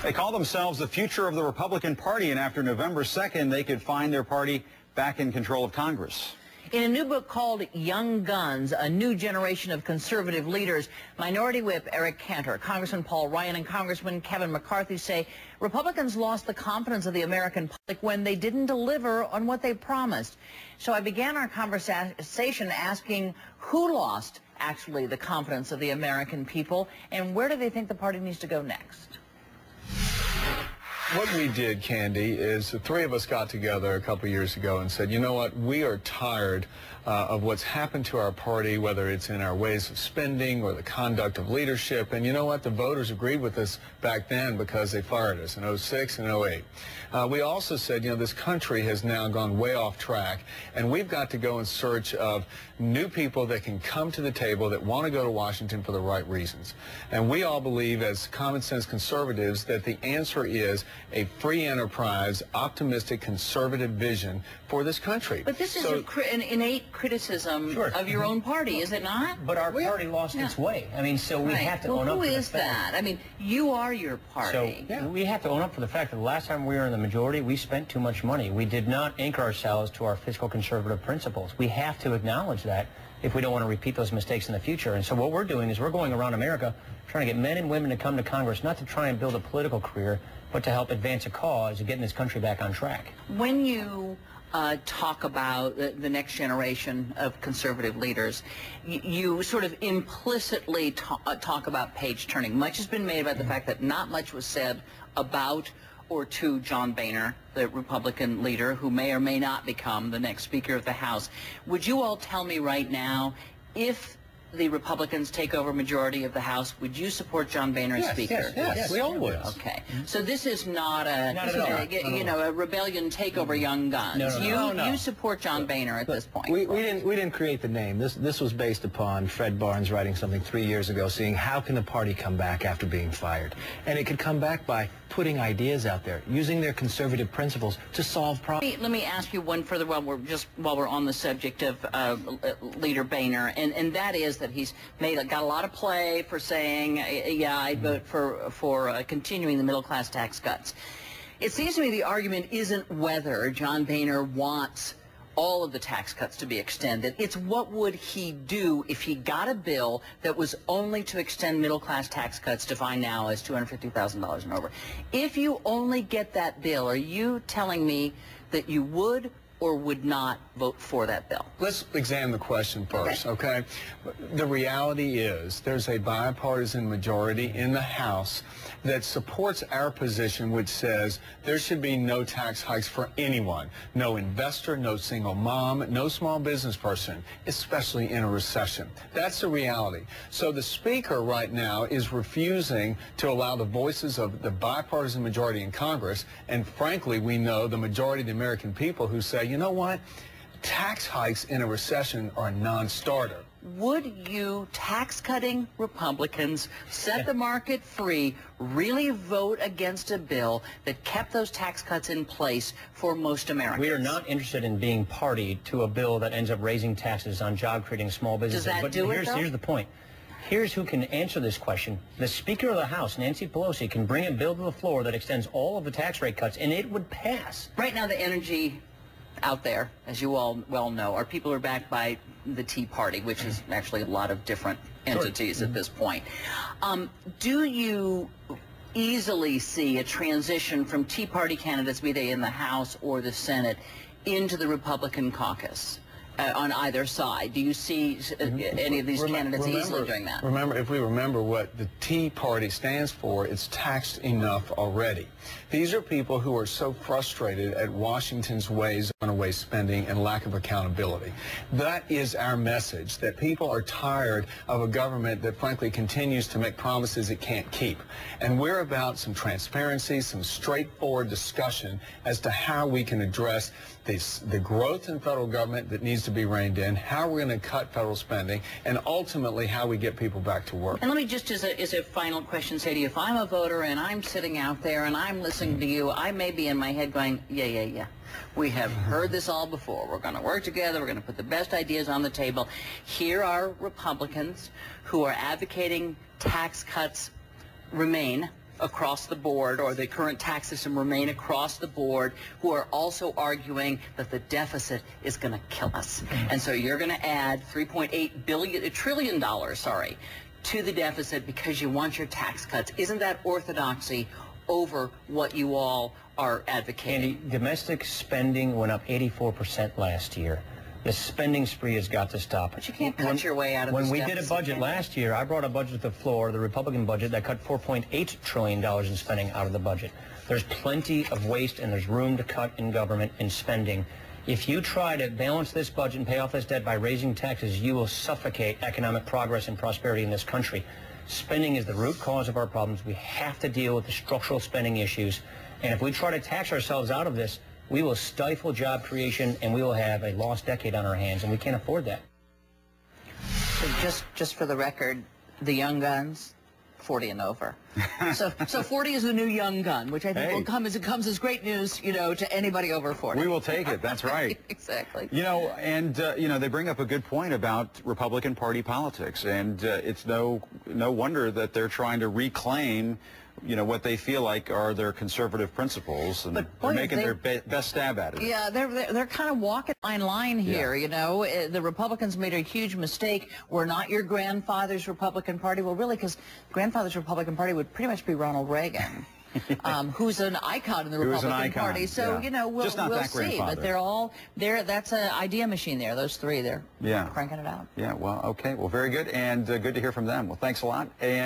They call themselves the future of the Republican Party, and after November 2nd, they could find their party back in control of Congress. In a new book called Young Guns, a new generation of conservative leaders, Minority Whip Eric Cantor, Congressman Paul Ryan, and Congressman Kevin McCarthy say Republicans lost the confidence of the American public when they didn't deliver on what they promised. So I began our conversation asking who lost, actually, the confidence of the American people, and where do they think the party needs to go next? What we did, Candy, is the three of us got together a couple years ago and said, you know what, we are tired of what's happened to our party, whether it's in our ways of spending or the conduct of leadership. And you know what, the voters agreed with us back then because they fired us in 06 and 08. We also said, you know, this country has now gone way off track, and we've got to go in search of new people that can come to the table that want to go to Washington for the right reasons. And we all believe, as common sense conservatives, that the answer is a free enterprise, optimistic, conservative vision for this country. But this is an innate criticism of your own party, is it not? But our party lost its way. I mean, so we have to own up to the fact. Who is that? I mean, you are your party. So we have to own up to the fact that the last time we were in the majority, we spent too much money. We did not anchor ourselves to our fiscal conservative principles. We have to acknowledge that if we don't want to repeat those mistakes in the future. And so what we're doing is we're going around America trying to get men and women to come to Congress, not to try and build a political career, but to help advance a cause of getting this country back on track. When you talk about the next generation of conservative leaders, you sort of implicitly talk about page turning. Much has been made about the fact that not much was said about or to John Boehner, the Republican leader, who may or may not become the next Speaker of the House. Would you all tell me right now, if the Republicans take over majority of the House, would you support John Boehner as Speaker? Yes, we all would. Okay, so this is not a a rebellion takeover Young Guns. No. You support John Boehner at this point. We didn't create the name. This was based upon Fred Barnes writing something 3 years ago, saying how can the party come back after being fired, and it could come back by putting ideas out there, using their conservative principles to solve problems. Let me ask you one further while we're on the subject of Leader Boehner, and that is that he's got a lot of play for saying, yeah, I'd vote for continuing the middle class tax cuts. It seems to me the argument isn't whether John Boehner wants all of the tax cuts to be extended. It's what would he do if he got a bill that was only to extend middle-class tax cuts, defined now as $250,000 and over. If you only get that bill, are you telling me that you would or would not vote for that bill? Let's examine the question first, okay? The reality is there's a bipartisan majority in the House that supports our position, which says there should be no tax hikes for anyone, no investor, no single mom, no small business person, especially in a recession. That's the reality. So the Speaker right now is refusing to allow the voices of the bipartisan majority in Congress, and frankly, we know the majority of the American people who say, you know what, tax hikes in a recession are a non-starter. Would you, tax-cutting Republicans, set the market free, really vote against a bill that kept those tax cuts in place for most Americans? We are not interested in being party to a bill that ends up raising taxes on job-creating small businesses. Does that do it, though? Here's the point. Here's who can answer this question. The Speaker of the House, Nancy Pelosi, can bring a bill to the floor that extends all of the tax rate cuts, and it would pass. Right now, the energy out there, as you all well know, are people who are backed by the Tea Party, which is actually a lot of different entities at this point. Do you easily see a transition from Tea Party candidates, be they in the House or the Senate, into the Republican caucus? On either side, do you see any of these candidates easily doing that? Remember, if we remember what the Tea Party stands for, it's taxed enough already. These are people who are so frustrated at Washington's ways of runaway spending and lack of accountability. That is our message, that people are tired of a government that frankly continues to make promises it can't keep. And we're about some transparency, some straightforward discussion as to how we can address the growth in federal government that needs to be reined in, how we're going to cut federal spending, and ultimately how we get people back to work. And let me just, as a final question, say to you, if I'm a voter and I'm sitting out there and I'm listening to you, I may be in my head going, yeah. We have heard this all before. We're going to work together. We're going to put the best ideas on the table. Here are Republicans who are advocating tax cuts remain across the board, or the current tax system remain across the board, who are also arguing that the deficit is going to kill us. And so you're going to add $3.8 trillion, to the deficit because you want your tax cuts. Isn't that orthodoxy over what you all are advocating? Andy, domestic spending went up 84% last year. The spending spree has got to stop. But you can't cut your way out of this When we deficit, did a budget last year, I brought a budget to the floor, the Republican budget, that cut $4.8 trillion in spending out of the budget. There's plenty of waste and there's room to cut in government and spending. If you try to balance this budget and pay off this debt by raising taxes, you will suffocate economic progress and prosperity in this country. Spending is the root cause of our problems. We have to deal with the structural spending issues. And if we try to tax ourselves out of this, we will stifle job creation and we will have a lost decade on our hands, and we can't afford that. So just for the record, the Young Guns, 40 and over. So 40 is the new Young Gun, which I think will come as great news, to anybody over 40. We will take it. That's right. Exactly. They bring up a good point about Republican Party politics, and it's no wonder that they're trying to reclaim what they feel like are their conservative principles, and they're making their best stab at it. Yeah, they're kind of walking line here, The Republicans made a huge mistake. We're not your grandfather's Republican Party. Well, really, because grandfather's Republican Party would pretty much be Ronald Reagan. Who's an icon in the Republican Party. So, we'll see. But that's an idea machine there. Those three, they're cranking it out. Yeah, well, okay. Well, very good. And good to hear from them. Well, thanks a lot. And